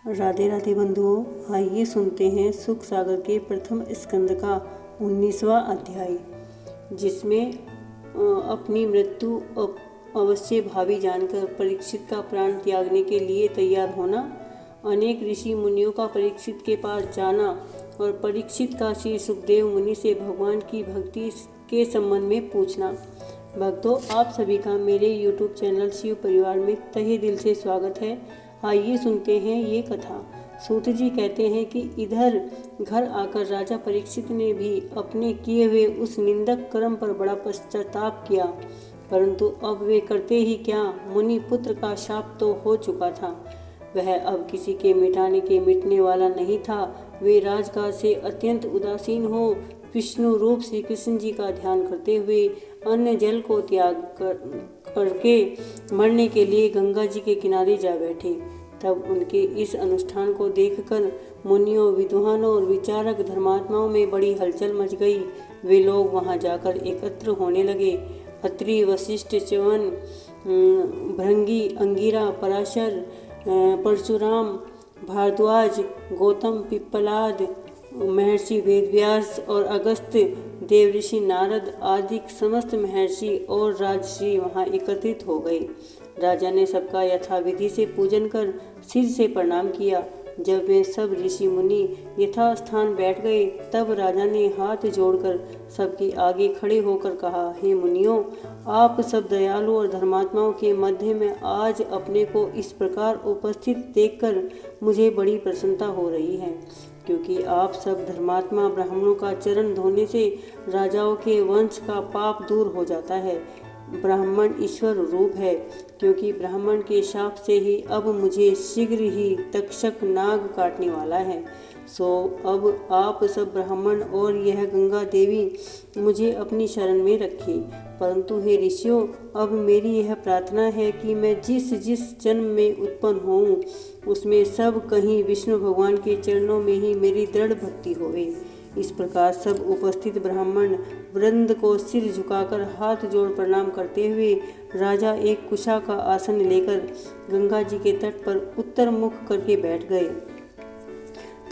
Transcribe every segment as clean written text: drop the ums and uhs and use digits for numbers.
राधे राधे बंधुओं, आइए सुनते हैं सुख सागर के प्रथम स्कंद का 19वां अध्याय, जिसमें अपनी मृत्यु अवश्य भावी जानकर परीक्षित का प्राण त्यागने के लिए तैयार होना, अनेक ऋषि मुनियों का परीक्षित के पास जाना और परीक्षित का श्री सुखदेव मुनि से भगवान की भक्ति के संबंध में पूछना। भक्तों, आप सभी का मेरे YouTube चैनल शिव परिवार में तहे दिल से स्वागत है। आइए सुनते हैं ये कथा। सूत जी कहते हैं कि इधर घर आकर राजा परीक्षित ने भी अपने किए हुए उस निंदक कर्म पर बड़ा पश्चाताप किया, परंतु अब वे करते ही क्या, मुनि पुत्र का शाप तो हो चुका था। वह अब किसी के मिटाने के मिटने वाला नहीं था। वे राजकाज से अत्यंत उदासीन हो विष्णु रूप श्री कृष्ण जी का ध्यान करते हुए अन्न जल को त्याग करके मरने के लिए गंगा जी के किनारे जा बैठे। तब उनके इस अनुष्ठान को देखकर मुनियों, विद्वानों और विचारक धर्मात्माओं में बड़ी हलचल मच गई। वे लोग वहां जाकर एकत्र होने लगे। अत्रि, वशिष्ठ, च्यवन, भृंगी, अंगिरा, पराशर, परशुराम, भारद्वाज, गौतम, पिप्पलाद, महर्षि वेदव्यास और अगस्त्य, देवऋषि नारद आदि समस्त महर्षि और राजश्री वहां एकत्रित हो गए। राजा ने सबका यथाविधि से पूजन कर सिर से प्रणाम किया। जब वे सब ऋषि मुनि यथास्थान बैठ गए, तब राजा ने हाथ जोड़कर सबके आगे खड़े होकर कहा, हे मुनियों, आप सब दयालु और धर्मात्माओं के मध्य में आज अपने को इस प्रकार उपस्थित देखकर मुझे बड़ी प्रसन्नता हो रही है, क्योंकि आप सब धर्मात्मा ब्राह्मणों का चरण धोने से राजाओं के वंश का पाप दूर हो जाता है। ब्राह्मण ईश्वर रूप है, क्योंकि ब्राह्मण के शाप से ही अब मुझे शीघ्र ही तक्षक नाग काटने वाला है। सो अब आप सब ब्राह्मण और यह गंगा देवी मुझे अपनी शरण में रखें। परंतु हे ऋषियों, अब मेरी यह प्रार्थना है कि मैं जिस जिस जन्म में उत्पन्न होऊं, उसमें सब कहीं विष्णु भगवान के चरणों में ही मेरी दृढ़ भक्ति होवे। इस प्रकार सब उपस्थित ब्राह्मण वृंद को सिर झुकाकर हाथ जोड़ प्रणाम करते हुए राजा एक कुशा का आसन लेकर गंगा जी के तट पर उत्तर मुख करके बैठ गए।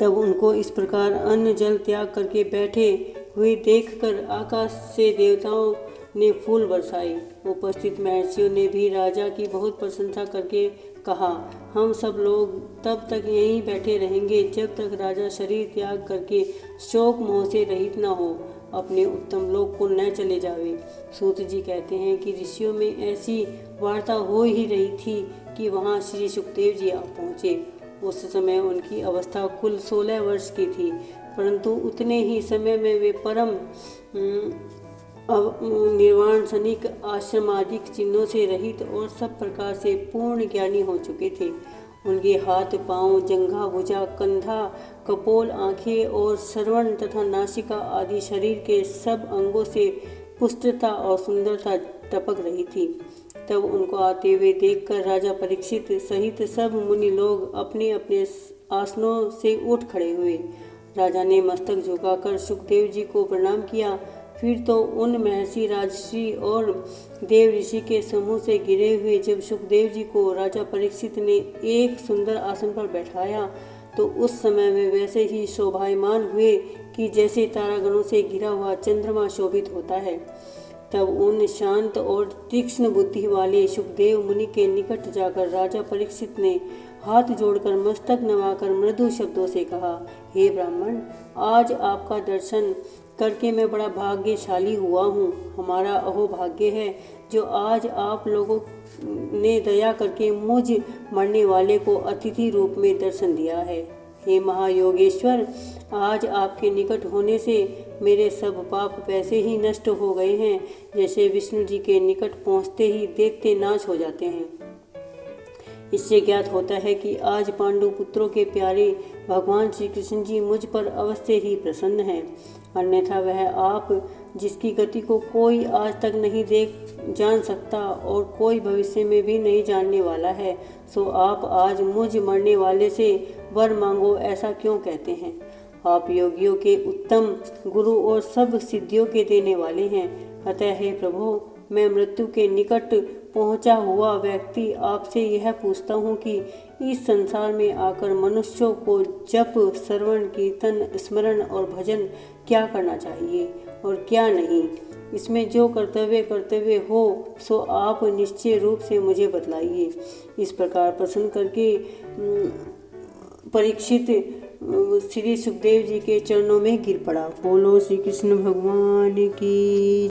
तब उनको इस प्रकार अन्न जल त्याग करके बैठे हुए देखकर आकाश से देवताओं ने फूल बरसाए। उपस्थित महर्षियों ने भी राजा की बहुत प्रशंसा करके कहा, हम सब लोग तब तक यहीं बैठे रहेंगे जब तक राजा शरीर त्याग करके शोक मोह से रहित न हो, अपने उत्तम लोक को न चले जावे। सूत जी कहते हैं कि ऋषियों में ऐसी वार्ता हो ही रही थी कि वहाँ श्री सुखदेव जी आ पहुँचे। उस समय उनकी अवस्था कुल 16 वर्ष की थी, परंतु उतने ही समय में वे परम निर्वाण सनिक आश्रमादिक चिन्हों से रहित और सब प्रकार से पूर्ण ज्ञानी हो चुके थे। उनके हाथ, पांव, जंघा, भुजा, कंधा, कपोल, आंखें और श्रवण तथा नासिका आदि शरीर के सब अंगों से पुष्टता और सुंदरता टपक रही थी। तब उनको आते हुए देखकर राजा परीक्षित सहित सब मुनि लोग अपने अपने आसनों से उठ खड़े हुए। राजा ने मस्तक झुकाकर सुखदेव जी को प्रणाम किया। फिर तो उन महर्षि, राजश्री और देव ऋषि के समूह से घिरे हुए जब सुखदेव जी को राजा परीक्षित ने एक सुंदर आसन पर बैठाया, तो उस समय वे वैसे ही शोभायमान हुए कि जैसे तारागणों से घिरा हुआ चंद्रमा शोभित होता है। तब उन शांत और तीक्ष्ण बुद्धि वाले सुखदेव मुनि के निकट जाकर राजा परीक्षित ने हाथ जोड़कर मस्तक नवाकर मृदु शब्दों से कहा, हे ब्राह्मण, आज आपका दर्शन करके मैं बड़ा भाग्यशाली हुआ हूँ। हमारा अहोभाग्य है जो आज आप लोगों ने दया करके मुझ मरने वाले को अतिथि रूप में दर्शन दिया है। हे महायोगेश्वर, आज आपके निकट होने से मेरे सब पाप वैसे ही नष्ट हो गए हैं जैसे विष्णु जी के निकट पहुँचते ही देखते नाश हो जाते हैं। इससे ज्ञात होता है कि आज पांडु पुत्रों के प्यारे भगवान श्री कृष्ण जी मुझ पर अवश्य ही प्रसन्न हैं। अन्यथा वह आप जिसकी गति को कोई आज तक नहीं जान सकता और कोई भविष्य में भी नहीं जानने वाला है, सो आप आज मुझ मरने वाले से वर मांगो, ऐसा क्यों कहते हैं? आप योगियों के उत्तम गुरु और सब सिद्धियों के देने वाले हैं। अतः हे प्रभु, मैं मृत्यु के निकट पहुंचा हुआ व्यक्ति आपसे यह पूछता हूँ कि इस संसार में आकर मनुष्यों को जप, श्रवण, कीर्तन, स्मरण और भजन क्या करना चाहिए और क्या नहीं। इसमें जो कर्तव्य हो सो आप निश्चय रूप से मुझे बतलाइए। इस प्रकार प्रश्न करके परीक्षित श्री सुखदेव जी के चरणों में गिर पड़ा। बोलो श्री कृष्ण भगवान की।